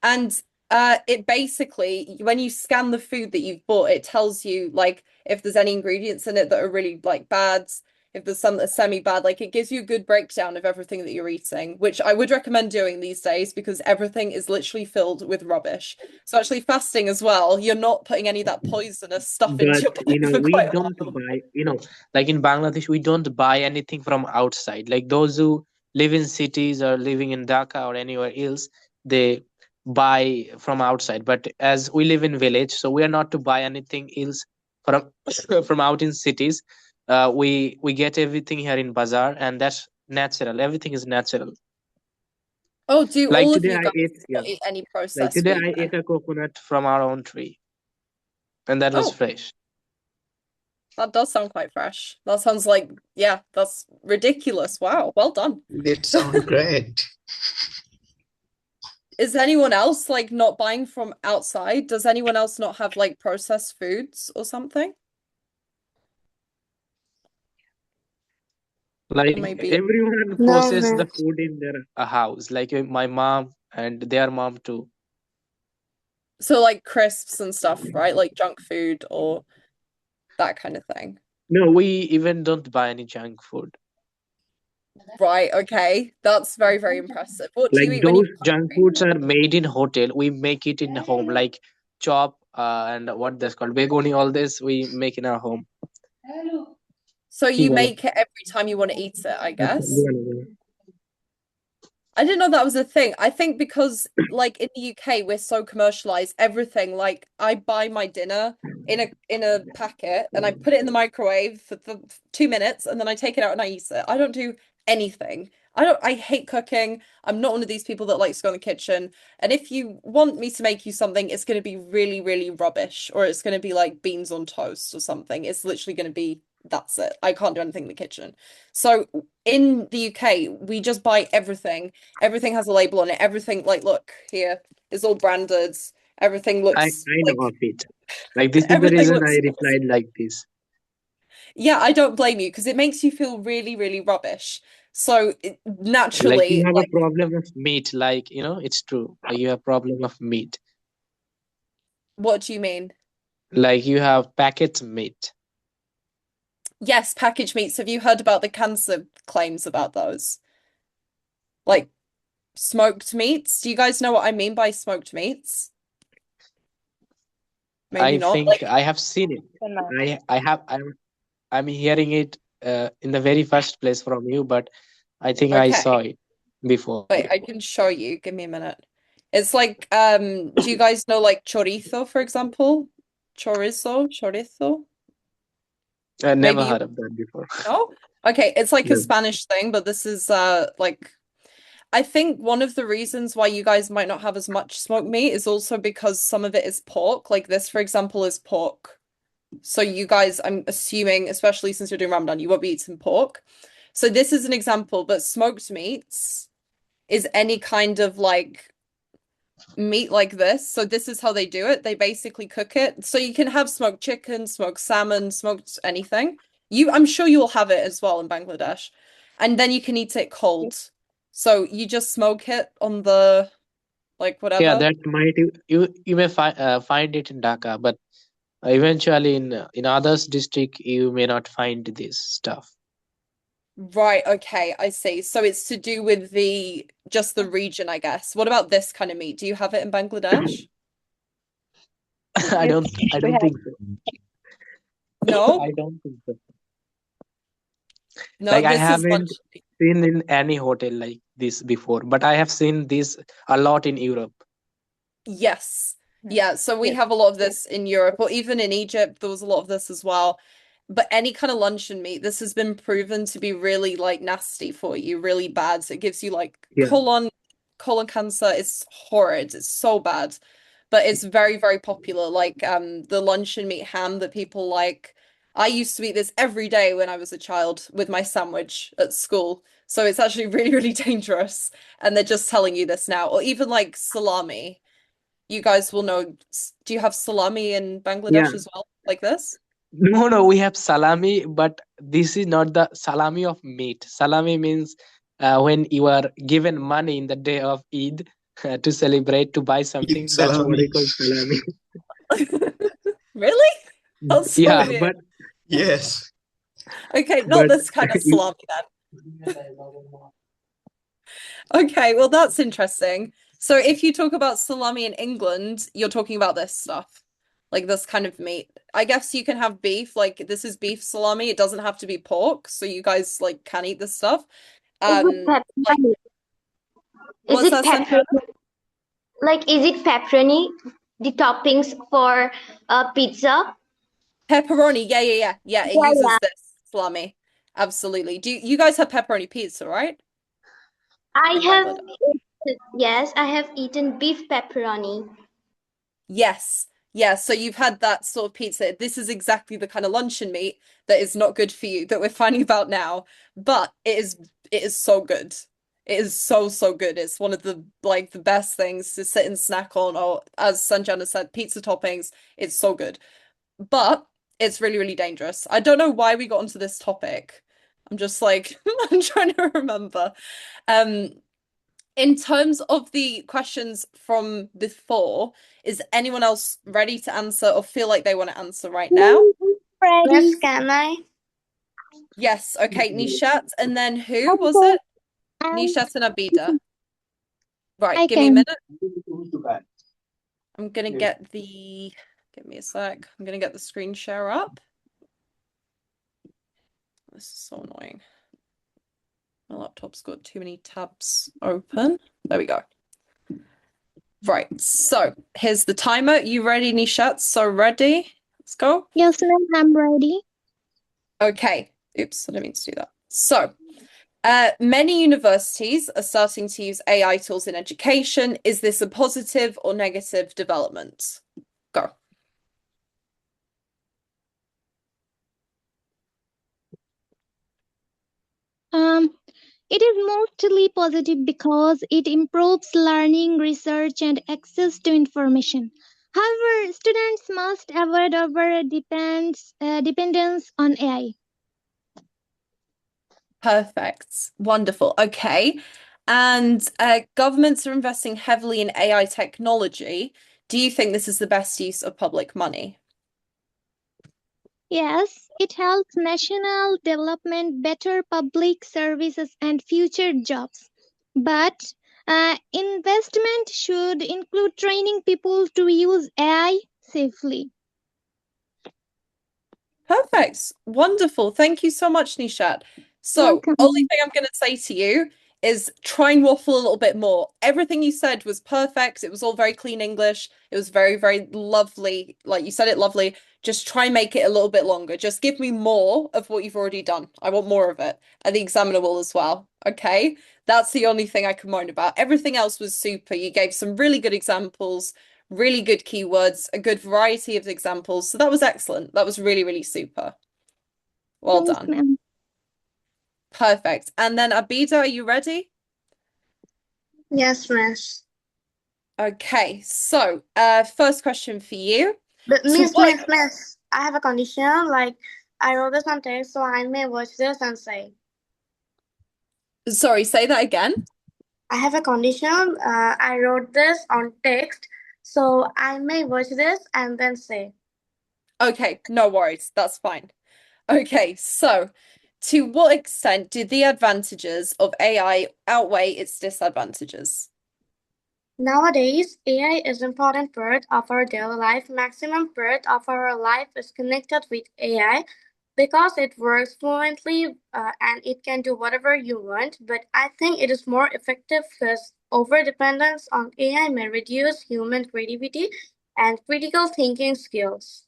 And it basically, when you scan the food that you've bought, it tells you like if there's any ingredients in it that are really like bad, if there's some that are semi-bad, like it gives you a good breakdown of everything that you're eating, which I would recommend doing these days because everything is literally filled with rubbish. So actually fasting as well, you're not putting any of that poisonous stuff into your But you body know, for we quite a don't while. buy, you know, like in Bangladesh, we don't buy anything from outside. Like those who live in cities or living in Dhaka or anywhere else, they buy from outside. But as we live in village, so we are not to buy anything else from from out in cities. We get everything here in bazaar, and that's natural. Everything is natural. Oh, do Like all of today, you I guys ate, yeah, not eat any like processed today food I then? ate a coconut from our own tree, and that was Oh, fresh. that does sound quite fresh. That sounds like, yeah, that's ridiculous. Wow, well done. That sounds great. Is anyone else like not buying from outside? Does anyone else not have like processed foods or something? Like Or maybe. everyone No, process man. the food in their house, like my mom and their mom too. So like crisps and stuff, right? Like junk food or that kind of thing. No, we even don't buy any junk food. Right, okay. That's very, very impressive. What do Like you eat when you're those junk hungry? foods are made in hotel. We make it in home, like chop and what that's called begoni. All this we make in our home. So Ki you bolo? make it every time you want to eat it, I Acha, guess. bolo, bolo. I didn't know that was a thing. I think because like in the UK we're so commercialized, everything like I buy my dinner in a packet and I put it in the microwave for 2 minutes and then I take it out and I eat it. I don't do anything. I hate cooking. I'm not one of these people that likes to go in the kitchen. And if you want me to make you something, it's going to be really, really rubbish or it's going to be like beans on toast or something. It's literally going to be that's it. I can't do anything in the kitchen. So in the UK, we just buy everything. Everything has a label on it. Everything, like, look here, is all branded. Everything I looks like know of it. Like this is the everything reason looks I nice. replied like this. Yeah, I don't blame you because it makes you feel really, really rubbish. So Like naturally, you have a like, problem of meat, like you know, it's true. Like you have problem of meat. what do you mean? Like you have packet meat. Yes, packaged meats. Have you heard about the cancer claims about those? Like smoked meats? Do you guys know what I mean by smoked meats? Maybe I not. think I have seen it. No. I'm hearing it in the very first place from you, but I think I Okay. saw it before. Wait, I can show you. Give me a minute. It's like, do you guys know like chorizo, for example? Chorizo? I never Maybe you heard of that before. know? Okay, it's like a No. Spanish thing, but this is like I think one of the reasons why you guys might not have as much smoked meat is also because some of it is pork. Like this, for example, is pork. So you guys, I'm assuming, especially since you're doing Ramadan, you won't be eating pork. So this is an example, but smoked meats is any kind of like meat like this. So this is how they do it. They basically cook it. So you can have smoked chicken, smoked salmon, smoked anything. I'm sure you'll have it as well in Bangladesh. And then you can eat it cold. So you just smoke it on the like whatever. Yeah, that might you may find it in Dhaka, but eventually in others district you may not find this stuff. Right, okay, I see. So it's to do with just the region, I guess. What about this kind of meat? Do you have it in Bangladesh? I don't We have- think so. No? I don't think so. No, Like I this is haven't lunch meat. seen in any hotel like this before, but I have seen this a lot in Europe. Yes. Yeah, so we Yes. have a lot of this in Europe, or even in Egypt, there was a lot of this as well. But any kind of luncheon meat, this has been proven to be really like nasty for you, really bad. So it gives you like Yeah. colon cancer. It's horrid. It's so bad. But it's very, very popular. Like the luncheon meat ham that people like. I used to eat this every day when I was a child with my sandwich at school. So it's actually really, really dangerous. And they're just telling you this now. Or even like salami. You guys will know. Do you have salami in Bangladesh Yeah. as well, like this? No, we have salami, but this is not the salami of meat. Salami means when you are given money in the day of Eid to celebrate, to buy something. Eid That's what salami. we call salami. Really? That's so Yeah, weird. but Yes. Okay, not but this kind of salami then. Okay, well that's interesting. So if you talk about salami in England, you're talking about this stuff, like this kind of meat. I guess you can have beef, like this is beef salami. It doesn't have to be pork, so you guys like can eat this stuff. Is it Like, pepperoni? Is what's it that, Sanjana? pepperoni? Like, is it pepperoni? The toppings for pizza? Pepperoni, yeah. It Yeah, uses yeah. this salami. Absolutely. Do you guys have pepperoni pizza, right? I In have, Bangladesh? yes, I have eaten beef pepperoni. Yes. Yeah, so you've had that sort of pizza. This is exactly the kind of luncheon meat that is not good for you that we're finding about now, but it is so good. It is so good. It's one of the the best things to sit and snack on, or as Sanjana said, pizza toppings. It's so good. But it's really, really dangerous. I don't know why we got onto this topic. I'm just like I'm trying to remember. In terms of the questions from before, is anyone else ready to answer or feel like they want to answer right now? Yes, can I? Yes, okay, Nishat, and then who was it? Nishat and Abida. Right, give me a minute. I'm gonna get give me a sec. I'm gonna get the screen share up. This is so annoying. My laptop's got too many tabs open. There we go. Right, so here's the timer. You ready, Nishat? So ready? Let's go. Yes, ma'am, I'm ready. Okay. Oops, I didn't mean to do that. So, many universities are starting to use AI tools in education. Is this a positive or negative development? Go. It is mostly positive because it improves learning, research, and access to information. However, students must avoid over dependence on AI. Perfect. Wonderful. Okay. And governments are investing heavily in AI technology. Do you think this is the best use of public money? Yes, it helps national development, better public services, and future jobs. But investment should include training people to use AI safely. Perfect. Wonderful. Thank you so much, Nishat. So, Welcome. only thing I'm going to say to you is try and waffle a little bit more. Everything you said was perfect. It was all very clean English. It was very, very lovely. Like you said it lovely. Just try and make it a little bit longer. Just give me more of what you've already done. I want more of it. And the examiner will as well. Okay? That's the only thing I can moan about. Everything else was super. You gave some really good examples, really good keywords, a good variety of examples. So that was excellent. That was really, really super. Well Thanks, done. ma'am. Perfect. And then Abida, are you ready? Yes, miss. Okay, so first question for you. But So miss, what- miss, I have a condition. Like, I wrote this on text, so I may watch this and say. Sorry, say that again. I have a condition. I wrote this on text, so I may watch this and then say. Okay, no worries. That's fine. Okay, so to what extent do the advantages of AI outweigh its disadvantages? Nowadays, AI is an important part of our daily life. Maximum part of our life is connected with AI because it works fluently and it can do whatever you want. But I think it is more effective because over dependence on AI may reduce human creativity and critical thinking skills.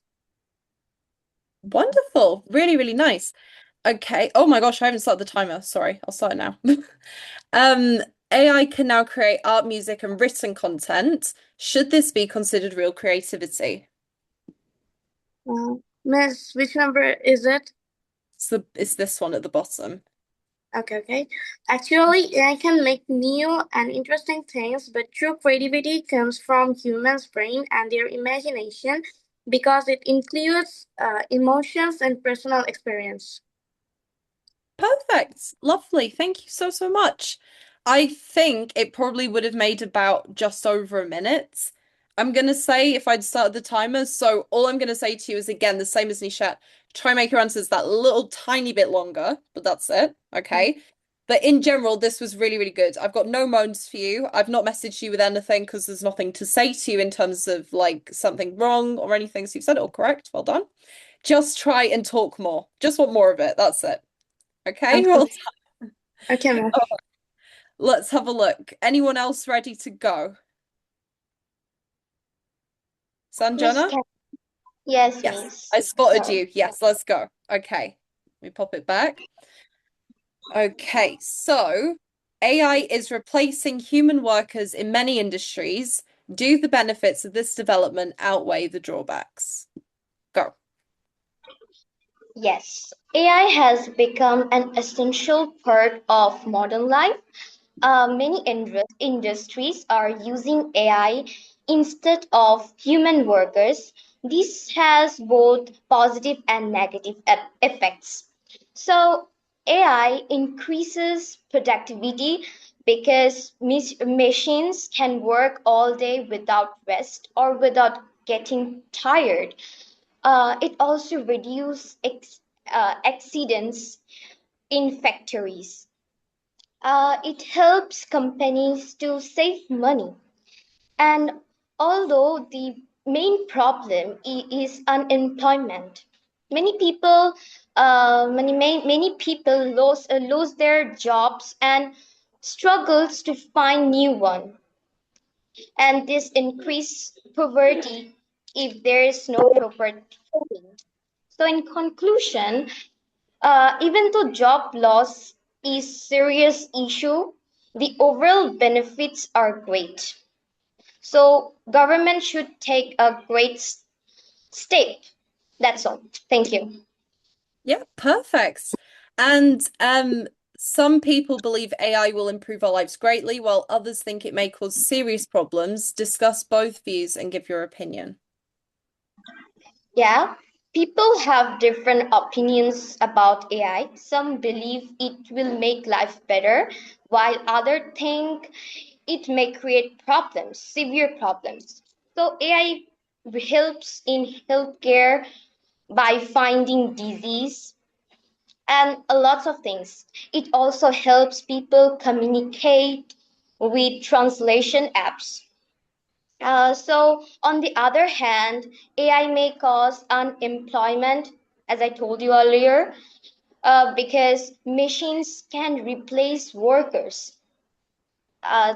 Wonderful. Really, really nice. Okay. Oh my gosh, I haven't started the timer. Sorry, I'll start it now. AI can now create art, music, and written content. Should this be considered real creativity? Miss, which number is it? It's this one at the bottom. Okay. Actually, AI can make new and interesting things, but true creativity comes from humans' brain and their imagination because it includes emotions and personal experience. Perfect. Lovely. Thank you so, so much. I think it probably would have made about just over a minute. I'm going to say if I'd started the timer. So all I'm going to say to you is, again, the same as Nishat, try and make your answers that little tiny bit longer, but that's it. Okay. But in general, this was really, really good. I've got no moans for you. I've not messaged you with anything because there's nothing to say to you in terms of like something wrong or anything. So you've said it all correct. Well done. Just try and talk more. Just want more of it. That's it. Okay, well done. Okay, ma'am. Let's have a look. Anyone else ready to go? Sanjana? Yes, Yes, miss. I spotted Sorry. you. Yes, let's go. Okay, let me pop it back. Okay, so AI is replacing human workers in many industries. Do the benefits of this development outweigh the drawbacks? Go. Yes, AI has become an essential part of modern life. Many industries are using AI instead of human workers. This has both positive and negative effects. So, AI increases productivity because machines can work all day without rest or without getting tired. It also reduces accidents in factories. It helps companies to save money. And although the main problem is unemployment, many people lose their jobs and struggles to find new one. And this increase poverty if there is no proper training. So in conclusion, even though job loss is serious issue, the overall benefits are great. So government should take a great step. That's all. Thank you. Yeah, perfect. And some people believe AI will improve our lives greatly, while others think it may cause serious problems. Discuss both views and give your opinion. Yeah, people have different opinions about AI. Some believe it will make life better, while others think it may create problems, severe problems. So AI helps in healthcare by finding disease and a lot of things. It also helps people communicate with translation apps. So, on the other hand, AI may cause unemployment, as I told you earlier, because machines can replace workers. Uh,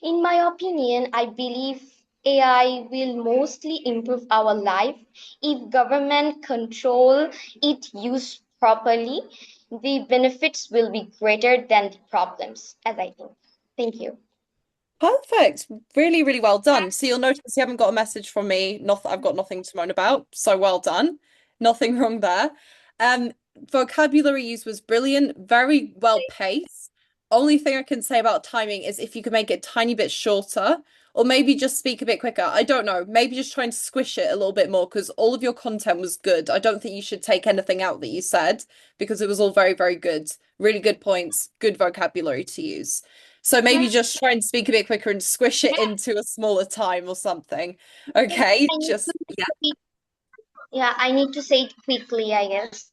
in my opinion, I believe AI will mostly improve our life if government control it used properly. The benefits will be greater than the problems, as I think. Thank you. Perfect. Really, really well done. So you'll notice you haven't got a message from me. I've got nothing to moan about. So well done. Nothing wrong there. Vocabulary use was brilliant, very well paced. Only thing I can say about timing is if you could make it a tiny bit shorter, or maybe just speak a bit quicker. I don't know. Maybe just try and squish it a little bit more because all of your content was good. I don't think you should take anything out that you said because it was all very, very good. Really good points, good vocabulary to use. So maybe just try and speak a bit quicker and squish it into a smaller time or something. Okay, just Yeah, I need to say it quickly, I guess.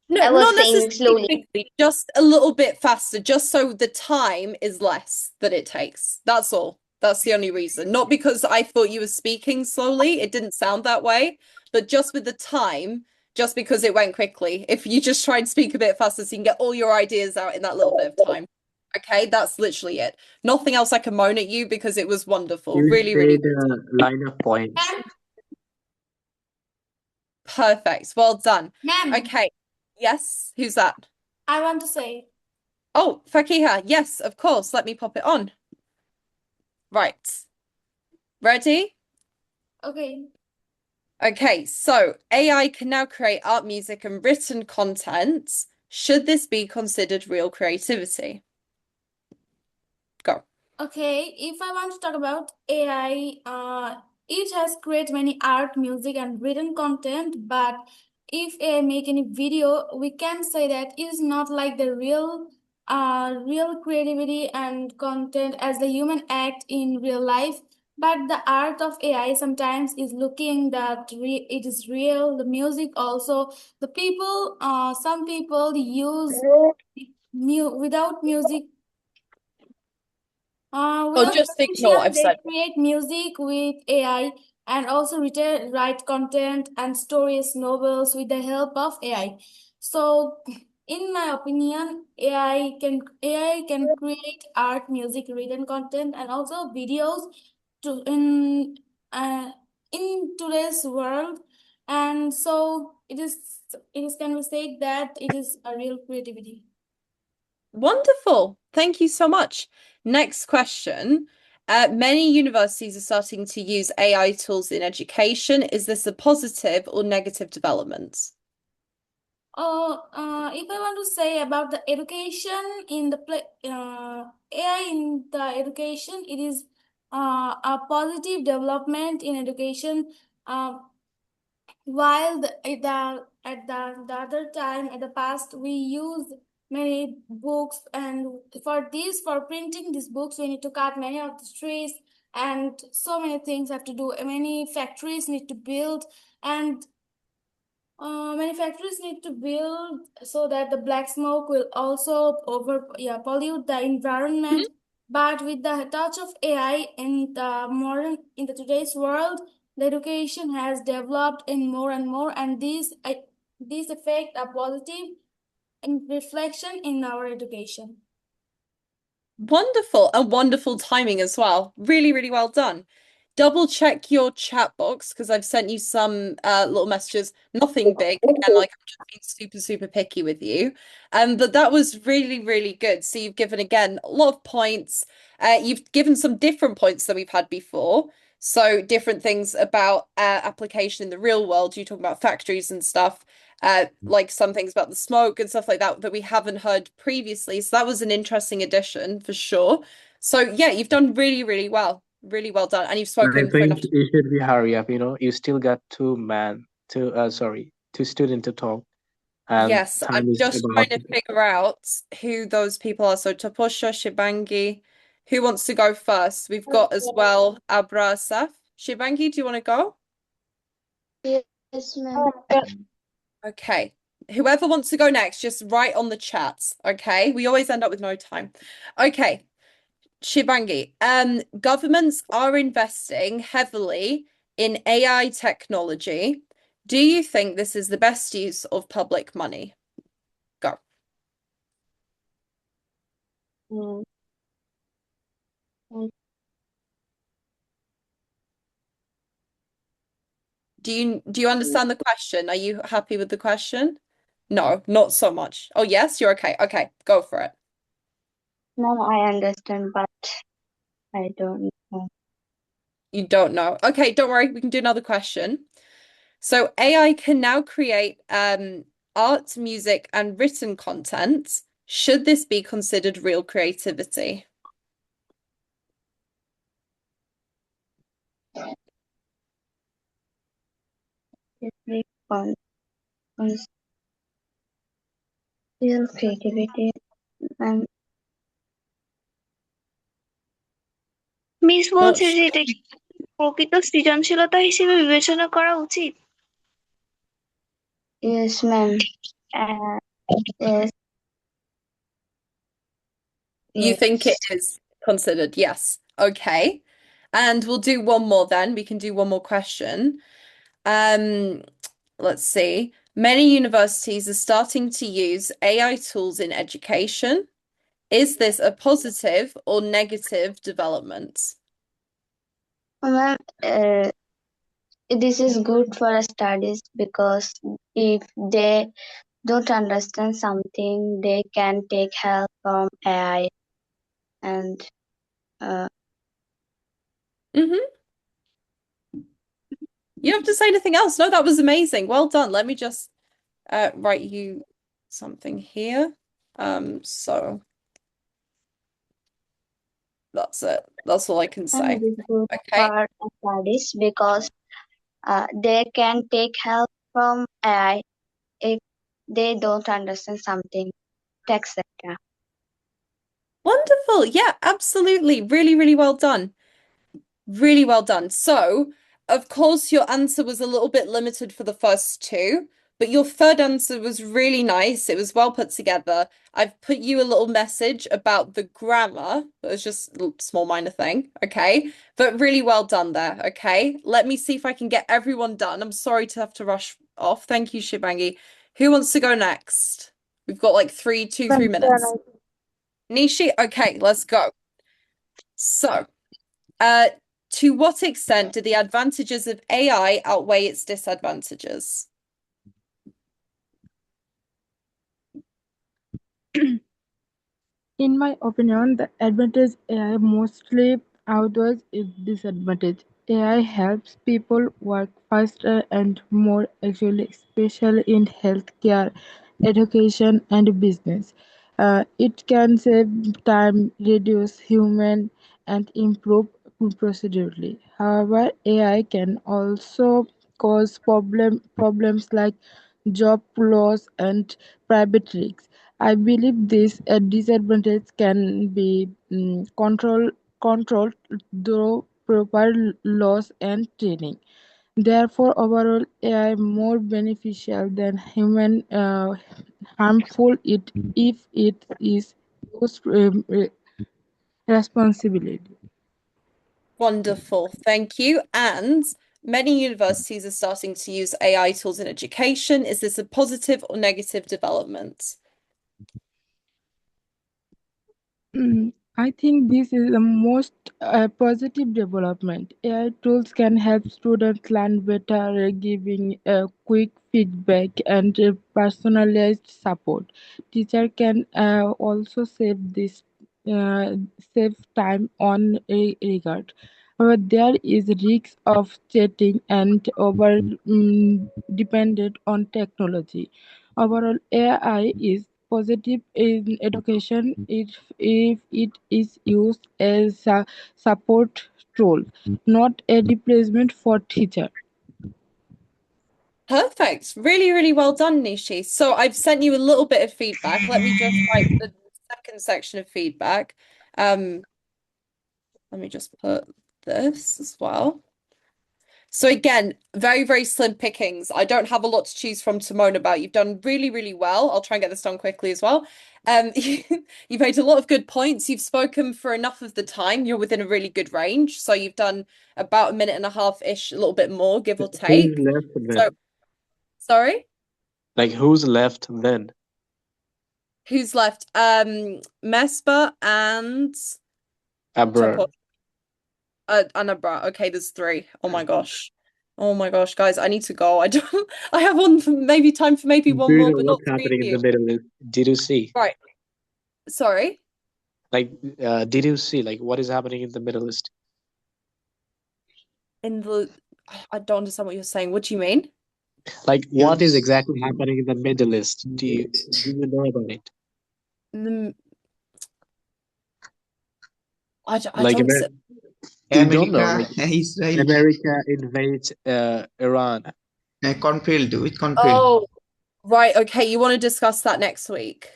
no, I was not saying necessarily slowly. quickly, just a little bit faster, just so the time is less that it takes. That's all. That's the only reason. Not because I thought you were speaking slowly. It didn't sound that way, but just with the time, just because it went quickly. If you just try and speak a bit faster so you can get all your ideas out in that little bit of time. Okay, that's literally it. Nothing else I can moan at you because it was wonderful. You Really, say really the line of points. perfect. Well done. Ma'am, Okay. Yes, who's that? I want to say. Oh, Fakiha. Yes, of course. Let me pop it on. Right. Ready? Okay. Okay, so AI can now create art, music, and written content. Should this be considered real creativity? Go. Okay, if I want to talk about AI, it has created many art, music, and written content, but if AI make any video, we can say that it is not like the real creativity and content as the human act in real life. But the art of AI sometimes is looking that it is real. The music also, the people, some people use without music. Oh, Without just ignore what permission, I've they said. create music with AI and also write content and stories, novels with the help of AI. So, in my opinion, AI can create art, music, written content, and also videos to uh, in today's world. And so it is can we say that it is a real creativity. Wonderful. Thank you so much. Next question. Many universities are starting to use AI tools in education. Is this a positive or negative development? If I want to say about the education in the AI in the education, it is a positive development in education. While the other time at the past we use many books, and for printing these books we need to cut many of the trees, and so many things have to do. Many factories need to build, and many factories need to build so that the black smoke will also pollute the environment. But with the touch of AI in the today's world, the education has developed in more and more, and these affect a positive reflection in our education. Wonderful, and wonderful timing as well. Really, really well done. Double check your chat box because I've sent you some little messages. Nothing big. Again, like I'm just being super, super picky with you. But that was really, really good. So you've given again a lot of points. You've given some different points than we've had before. So different things about application in the real world. You talk about factories and stuff. Like some things about the smoke and stuff like that that we haven't heard previously. So that was an interesting addition for sure. So yeah, you've done really, really well. Really well done. And you've I spoken for think enough. you should be hurry up, you still got two students to talk, and Yes, I'm time is just about trying to figure out who those people are. So Taposha, Shibangi, who wants to go first? We've got as well Abra Asaf. Shibangi, do you want to go? Yes, ma'am. Okay. Whoever wants to go next, just write on the chat. Okay. We always end up with no time. Okay. Shibangi, governments are investing heavily in AI technology. Do you think this is the best use of public money? Go. Mm. Do you understand the question? Are you happy with the question? No, not so much. Oh, yes, you're okay. Okay, go for it. No, I understand, but I don't know. You don't know. Okay, don't worry. We can do another question. So AI can now create art, music, and written content. Should this be considered real creativity? Every real creativity and miss বলছে Not যে এটা কি প্রকৃত সৃজনশীলতা হিসেবে বিবেচনা করা উচিত? Yes, ma'am. Yes, You think it yes. is considered? Yes. Okay. And we'll do one more then. We can do one more question. Let's see. Many universities are starting to use AI tools in education. Is this a positive or negative development? Ma'am, this is good for studies because if they don't understand something, they can take help from AI and Mm-hmm. You don't have to say anything else. No, that was amazing. Well done. Let me just write you something here. So that's it. That's all I can say. it is good Okay. for studies because they can take help from AI if they don't understand something, etc. Wonderful. Yeah, absolutely. Really, really well done. Really well done. So, of course, your answer was a little bit limited for the first two, but your third answer was really nice. It was well put together. I've put you a little message about the grammar. It was just a small minor thing, okay? But really well done there, okay? Let me see if I can get everyone done. I'm sorry to have to rush off. Thank you, Shivangi. Who wants to go next? We've got like 3 minutes. Nishi, okay, let's go. So, to what extent do the advantages of AI outweigh its disadvantages? In my opinion, the advantage AI mostly outweighs its disadvantage. AI helps people work faster and more accurately, especially in healthcare, education, and business. It can save time, reduce human, and improve procedurally. However, AI can also cause problems like job loss and private risks. I believe this disadvantage can be controlled through proper laws and training. Therefore, overall, AI more beneficial than human harmful it if it is used responsibly. Wonderful, thank you. And many universities are starting to use AI tools in education. Is this a positive or negative development? I think this is the most positive development. AI tools can help students learn better, giving quick feedback and personalized support. Teacher can also save time on regard. But there is risk of chatting and over dependent on technology. Overall, AI is positive in education if it is used as a support tool, not a replacement for teacher. Perfect. Really, really well done, Nishi. So I've sent you a little bit of feedback. Let me just write the second section of feedback. Let me just put this as well. So again, very, very slim pickings. I don't have a lot to choose from to moan about. You've done really, really well. I'll try and get this done quickly as well. You've made a lot of good points. You've spoken for enough of the time. You're within a really good range. So you've done about a minute and a half-ish, a little bit more, give or take. Who's left then? So, sorry? Like, who's left then? Who's left? Mesba and Abrar. Abrar. Okay, there's 3. Oh my gosh. Oh my gosh, guys, I need to go. I have one for maybe time for maybe one Do you more, know but not what's 3 of happening in you. the Middle East? Did you see? Right. Sorry. Like, did you see like what is happening in the Middle East? I don't understand what you're saying. What do you mean? Like, what is exactly happening in the Middle East? Do you know about it? I Like, don't you don't know. America, Like, Israel, America invades Iran. conflict with conflict. Oh, right. Okay. You want to discuss that next week?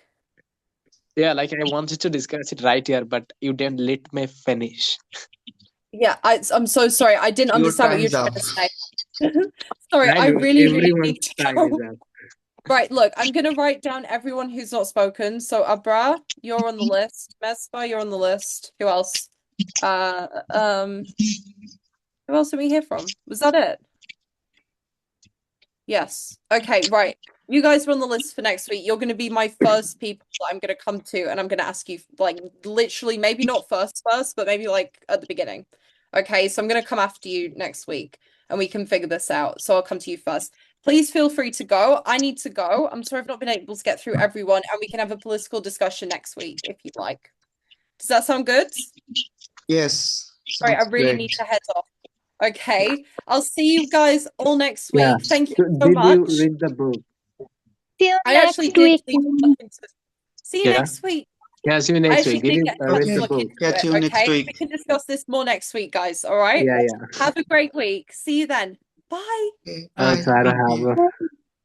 Yeah, like I wanted to discuss it right here, but you didn't let me finish. Yeah, I'm so sorry. I didn't Your understand what you time's were up. trying to say. Sorry, I I know really need everyone's to time go. is up. Right, look, I'm gonna write down everyone who's not spoken. So Abra, you're on the list. Mesba, you're on the list. Who else? Who else did we hear from? Was that it? Yes. Okay, right. You guys are on the list for next week. You're going to be my first people that I'm going to come to, and I'm going to ask you, like, literally, maybe not first, but maybe like at the beginning. Okay, so I'm going to come after you next week, and we can figure this out. So I'll come to you first. Please feel free to go. I need to go. I'm sorry I've not been able to get through everyone, and we can have a political discussion next week if you like. Does that sound good? Yes. Sorry, I Sounds really great. need to head off. Okay, I'll see you guys all next week. Yeah. Thank you So so did much. you read the book? See you I next actually did week. leave look into it. See you Yeah. next week. Yeah, see you I next actually week. Did did you get to read the look book? into Catch it. you next Okay, week. we can discuss this more next week, guys. All right. Yeah, yeah. Have a great week. See you then. Bye. Okay, I'll bye. try to Thank have you. a